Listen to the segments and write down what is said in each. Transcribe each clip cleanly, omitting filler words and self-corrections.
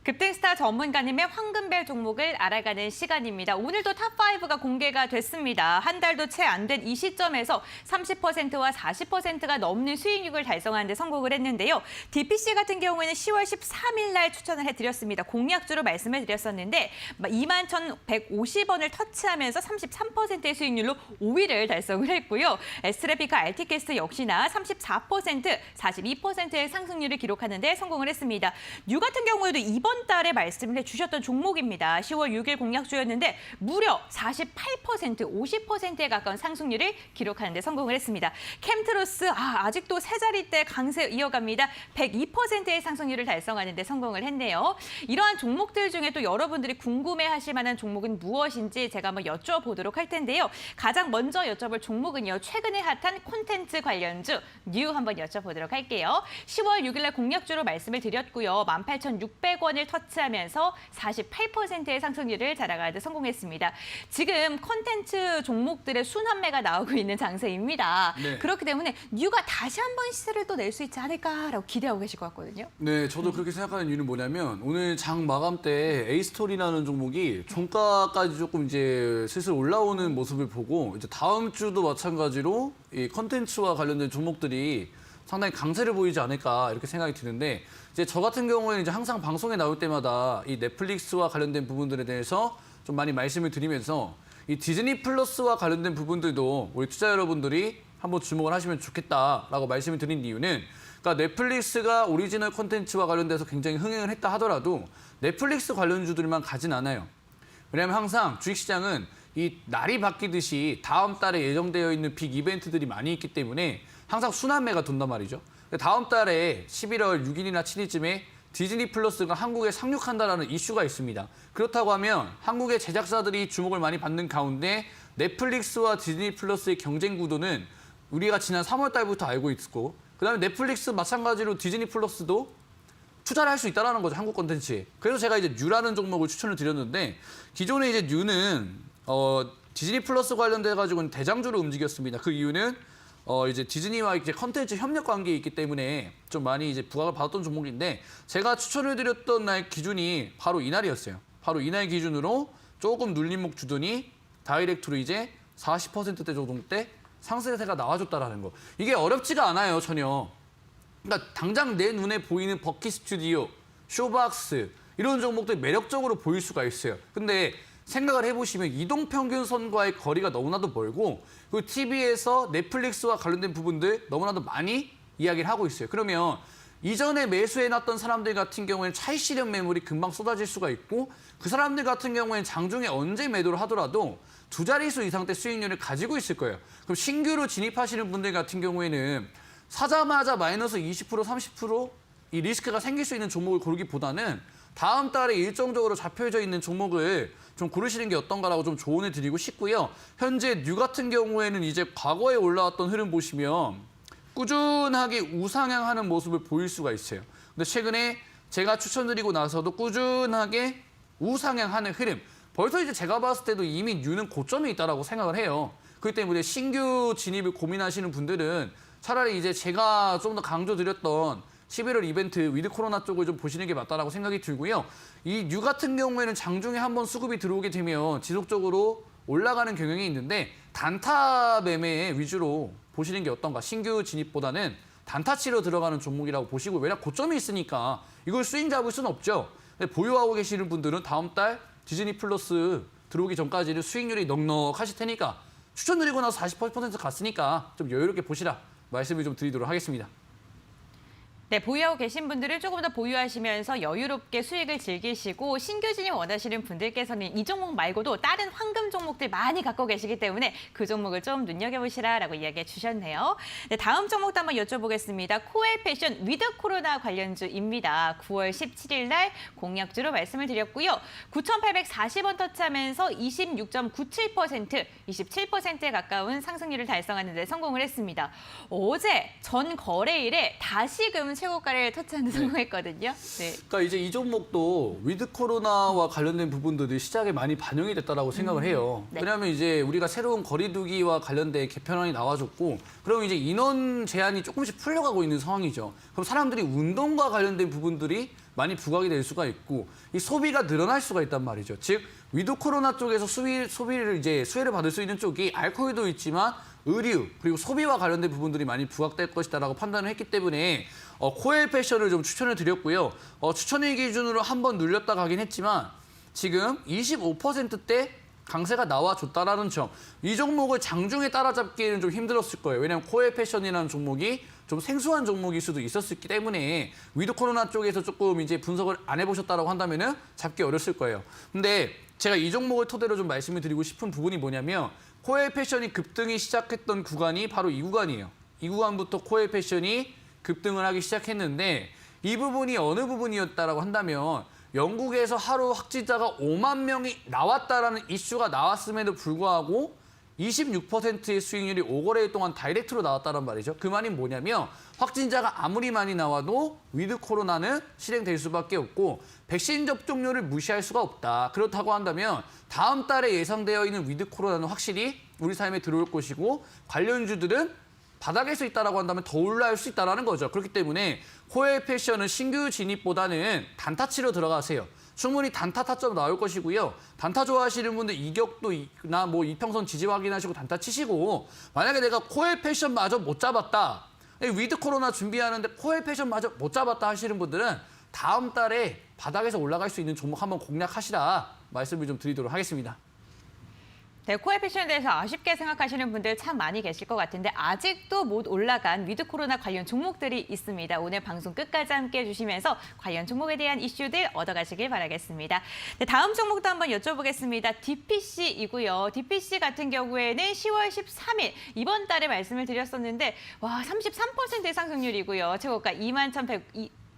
급등스타 전문가님의 황금벨 종목을 알아가는 시간입니다. 오늘도 탑5가 공개가 됐습니다. 한 달도 채 안 된 이 시점에서 30%와 40%가 넘는 수익률을 달성하는 데 성공을 했는데요. DPC 같은 경우에는 10월 13일 날 추천을 해드렸습니다. 공략주로 말씀을 드렸었는데 21,150원을 터치하면서 33%의 수익률로 5위를 달성을 했고요. 에스트래피카 알티캐스트 역시나 34%, 42%의 상승률을 기록하는 데 성공을 했습니다. 뉴 같은 경우에도 이번 달에 말씀을 해주셨던 종목입니다. 10월 6일 공략주였는데 무려 48%, 50%에 가까운 상승률을 기록하는 데 성공을 했습니다. 캠트로스 아직도 세 자리대 강세 이어갑니다. 102%의 상승률을 달성하는 데 성공을 했네요. 이러한 종목들 중에 또 여러분들이 궁금해하실 만한 종목은 무엇인지 제가 한번 여쭤보도록 할 텐데요. 가장 먼저 여쭤볼 종목은요. 최근에 핫한 콘텐츠 관련주 뉴 한번 여쭤보도록 할게요. 10월 6일 날 공략주로 말씀을 드렸고요. 18,600원을 터치하면서 48%의 상승률을 자랑하는 데 성공했습니다. 지금 콘텐츠 종목들의 순환매가 나오고 있는 장세입니다. 네. 그렇기 때문에 뉴가 다시 한번 시세를 또 낼 수 있지 않을까라고 기대하고 계실 것 같거든요. 네, 저도 그렇게 생각하는 이유는 뭐냐면 오늘 장 마감 때 에이스토리라는 종목이 종가까지 조금 이제 슬슬 올라오는 모습을 보고 이제 다음 주도 마찬가지로 이 컨텐츠와 관련된 종목들이 상당히 강세를 보이지 않을까 이렇게 생각이 드는데 이제 저 같은 경우에는 이제 항상 방송에 나올 때마다 이 넷플릭스와 관련된 부분들에 대해서 좀 많이 말씀을 드리면서 이 디즈니 플러스와 관련된 부분들도 우리 투자 여러분들이 한번 주목을 하시면 좋겠다라고 말씀을 드린 이유는 그러니까 넷플릭스가 오리지널 콘텐츠와 관련돼서 굉장히 흥행을 했다 하더라도 넷플릭스 관련주들만 가진 않아요. 왜냐하면 항상 주식시장은 이 날이 바뀌듯이 다음 달에 예정되어 있는 빅 이벤트들이 많이 있기 때문에 항상 순환매가 돈단 말이죠. 다음 달에 11월 6일이나 7일쯤에 디즈니 플러스가 한국에 상륙한다는 이슈가 있습니다. 그렇다고 하면 한국의 제작사들이 주목을 많이 받는 가운데 넷플릭스와 디즈니 플러스의 경쟁 구도는 우리가 지난 3월 달부터 알고 있고 그다음에 넷플릭스 마찬가지로 디즈니 플러스도 투자를 할 수 있다는 거죠. 한국 콘텐츠에. 그래서 제가 이제 뉴라는 종목을 추천을 드렸는데 기존에 이제 뉴는 디즈니 플러스 관련돼 가지고는 대장주로 움직였습니다. 그 이유는 이제 디즈니와 이제 컨텐츠 협력 관계에 있기 때문에 좀 많이 이제 부각을 받았던 종목인데 제가 추천을 드렸던 날 기준이 바로 이날이었어요. 바로 이날 기준으로 조금 눌림목 주더니 다이렉트로 이제 40%대 정도 때 상승세가 나와줬다라는 거. 이게 어렵지가 않아요, 전혀. 그러니까 당장 내 눈에 보이는 버킷 스튜디오, 쇼박스 이런 종목들이 매력적으로 보일 수가 있어요. 근데 생각을 해보시면 이동평균선과의 거리가 너무나도 멀고 그 TV에서 넷플릭스와 관련된 부분들 너무나도 많이 이야기를 하고 있어요. 그러면 이전에 매수해놨던 사람들 같은 경우에는 차익 실현 매물이 금방 쏟아질 수가 있고 그 사람들 같은 경우에는 장중에 언제 매도를 하더라도 두 자릿수 이상대 수익률을 가지고 있을 거예요. 그럼 신규로 진입하시는 분들 같은 경우에는 사자마자 마이너스 20%, 30%이 리스크가 생길 수 있는 종목을 고르기보다는 다음 달에 일정적으로 잡혀져 있는 종목을 좀 고르시는 게 어떤가라고 좀 조언을 드리고 싶고요. 현재 뉴 같은 경우에는 이제 과거에 올라왔던 흐름 보시면 꾸준하게 우상향하는 모습을 보일 수가 있어요. 근데 최근에 제가 추천드리고 나서도 꾸준하게 우상향하는 흐름. 벌써 이제 제가 봤을 때도 이미 뉴는 고점에 있다라고 생각을 해요. 그렇기 때문에 신규 진입을 고민하시는 분들은 차라리 이제 제가 좀 더 강조드렸던 11월 이벤트 위드 코로나 쪽을 좀 보시는 게 맞다라고 생각이 들고요. 이 뉴 같은 경우에는 장중에 한번 수급이 들어오게 되면 지속적으로 올라가는 경향이 있는데 단타 매매 위주로 보시는 게 어떤가. 신규 진입보다는 단타 치러 들어가는 종목이라고 보시고 왜냐 고점이 있으니까 이걸 스윙 잡을 수는 없죠. 근데 보유하고 계시는 분들은 다음 달 디즈니 플러스 들어오기 전까지는 수익률이 넉넉하실 테니까 추천드리고 나서 40% 갔으니까 좀 여유롭게 보시라 말씀을 좀 드리도록 하겠습니다. 네, 보유하고 계신 분들은 조금 더 보유하시면서 여유롭게 수익을 즐기시고 신규 진입 원하시는 분들께서는 이 종목 말고도 다른 황금 종목들 많이 갖고 계시기 때문에 그 종목을 좀 눈여겨보시라라고 이야기해 주셨네요. 네, 다음 종목도 한번 여쭤보겠습니다. 코엘 패션 위드 코로나 관련주입니다. 9월 17일 날 공약주로 말씀을 드렸고요. 9,840원 터치하면서 26.97%, 27%에 가까운 상승률을 달성하는 데 성공을 했습니다. 어제 전 거래일에 다시금 최고가를 터치하는 데 성공했거든요. 네. 그러니까 이제 이 종목도 위드 코로나와 관련된 부분들이 시장에 많이 반영이 됐다라고 생각을 해요. 네. 왜냐하면 이제 우리가 새로운 거리두기와 관련된 개편안이 나와줬고, 그럼 이제 인원 제한이 조금씩 풀려가고 있는 상황이죠. 그럼 사람들이 운동과 관련된 부분들이 많이 부각이 될 수가 있고 이 소비가 늘어날 수가 있단 말이죠. 즉 위드 코로나 쪽에서 소비를 이제 수혜를 받을 수 있는 쪽이 알코올도 있지만 의류 그리고 소비와 관련된 부분들이 많이 부각될 것이다라고 판단을 했기 때문에 코엘 패션을 좀 추천을 드렸고요. 추천일 기준으로 한번 눌렸다 가긴 했지만 지금 25%대 강세가 나와줬다라는 점. 이 종목을 장중에 따라잡기에는 좀 힘들었을 거예요. 왜냐하면 코엘 패션이라는 종목이 좀 생소한 종목일 수도 있었기 때문에 위드 코로나 쪽에서 조금 이제 분석을 안 해보셨다라고 한다면은 잡기 어렸을 거예요. 근데 제가 이 종목을 토대로 좀 말씀을 드리고 싶은 부분이 뭐냐면 코엘 패션이 급등이 시작했던 구간이 바로 이 구간이에요. 이 구간부터 코엘 패션이 급등을 하기 시작했는데 이 부분이 어느 부분이었다라고 한다면 영국에서 하루 확진자가 5만 명이 나왔다라는 이슈가 나왔음에도 불구하고 26%의 수익률이 5거래일 동안 다이렉트로 나왔다는 말이죠. 그 말이 뭐냐면 확진자가 아무리 많이 나와도 위드 코로나는 실행될 수밖에 없고 백신 접종률을 무시할 수가 없다. 그렇다고 한다면 다음 달에 예상되어 있는 위드 코로나는 확실히 우리 삶에 들어올 것이고 관련주들은 바닥에서 있다라고 한다면 더 올라올 수 있다는 거죠. 그렇기 때문에 코엘 패션은 신규 진입보다는 단타치로 들어가세요. 충분히 단타 타점 나올 것이고요. 단타 좋아하시는 분들 이격도나 뭐 이평선 지지 확인하시고 단타 치시고 만약에 내가 코엘 패션마저 못 잡았다. 위드 코로나 준비하는데 코엘 패션마저 못 잡았다 하시는 분들은 다음 달에 바닥에서 올라갈 수 있는 종목 한번 공략하시라 말씀을 좀 드리도록 하겠습니다. 네, 코엘 패션에 대해서 아쉽게 생각하시는 분들 참 많이 계실 것 같은데 아직도 못 올라간 위드 코로나 관련 종목들이 있습니다. 오늘 방송 끝까지 함께해 주시면서 관련 종목에 대한 이슈들 얻어가시길 바라겠습니다. 네, 다음 종목도 한번 여쭤보겠습니다. DPC이고요. DPC 같은 경우에는 10월 13일 이번 달에 말씀을 드렸었는데 와 33%의 상승률이고요. 최고가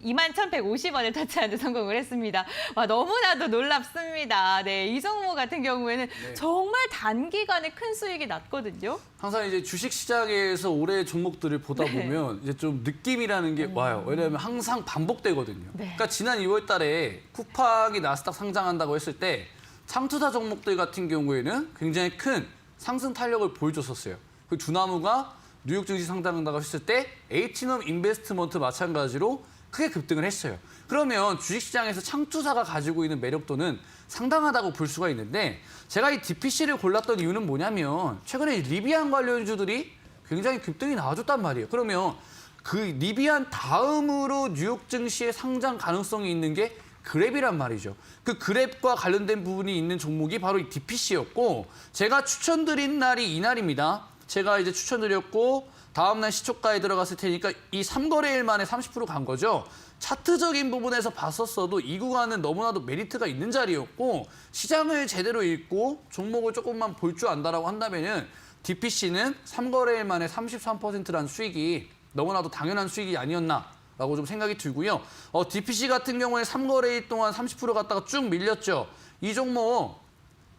21,150원을 터치하는 성공을 했습니다. 와, 너무나도 놀랍습니다. 네, 이 종목 같은 경우에는 정말 단기간에 큰 수익이 났거든요. 항상 이제 주식 시장에서 올해 종목들을 보다 보면 이제 좀 느낌이라는 게 와요. 왜냐하면 항상 반복되거든요. 그러니까 지난 2월 달에 쿠팡이 나스닥 상장한다고 했을 때 창투사 종목들 같은 경우에는 굉장히 큰 상승 탄력을 보여줬었어요. 그 두나무가 뉴욕 증시 상장한다고 했을 때 H놈 인베스트먼트 마찬가지로 크게 급등을 했어요. 그러면 주식시장에서 창투사가 가지고 있는 매력도는 상당하다고 볼 수가 있는데 제가 이 DPC를 골랐던 이유는 뭐냐면 최근에 리비안 관련주들이 굉장히 급등이 나와줬단 말이에요. 그러면 그 리비안 다음으로 뉴욕 증시의 상장 가능성이 있는 게 그랩이란 말이죠. 그 그랩과 관련된 부분이 있는 종목이 바로 이 DPC였고 제가 추천드린 날이 이날입니다. 제가 이제 추천드렸고 다음날 시초가에 들어갔을 테니까 이 3거래일 만에 30% 간 거죠. 차트적인 부분에서 봤었어도 이 구간은 너무나도 메리트가 있는 자리였고 시장을 제대로 읽고 종목을 조금만 볼 줄 안다라고 한다면은 DPC는 3거래일 만에 33%라는 수익이 너무나도 당연한 수익이 아니었나라고 좀 생각이 들고요. DPC 같은 경우에 3거래일 동안 30% 갔다가 쭉 밀렸죠. 이 종목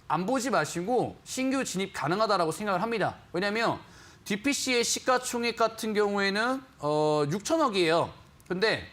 안 보지 마시고 신규 진입 가능하다라고 생각을 합니다. 왜냐하면 DPC의 시가총액 같은 경우에는 6천억이에요. 근데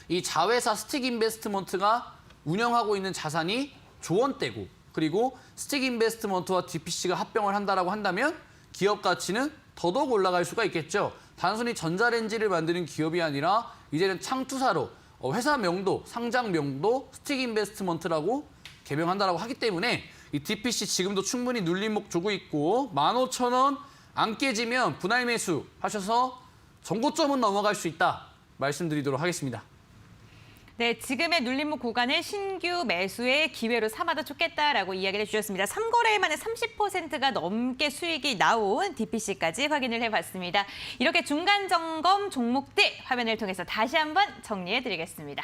이 자회사 스틱 인베스트먼트가 운영하고 있는 자산이 조원대고 그리고 스틱 인베스트먼트와 DPC가 합병을 한다라고 한다면 기업 가치는 더더욱 올라갈 수가 있겠죠. 단순히 전자레인지를 만드는 기업이 아니라 이제는 창투사로 회사 명도, 상장 명도 스틱 인베스트먼트라고 개명한다라고 하기 때문에 이 DPC 지금도 충분히 눌림목 주고 있고 15,000원 안 깨지면 분할 매수 하셔서 정고점은 넘어갈 수 있다 말씀드리도록 하겠습니다. 네, 지금의 눌림목 구간을 신규 매수의 기회로 삼아도 좋겠다라고 이야기를 해주셨습니다. 3거래일 만에 30%가 넘게 수익이 나온 DPC까지 확인을 해봤습니다. 이렇게 중간 점검 종목들 화면을 통해서 다시 한번 정리해드리겠습니다.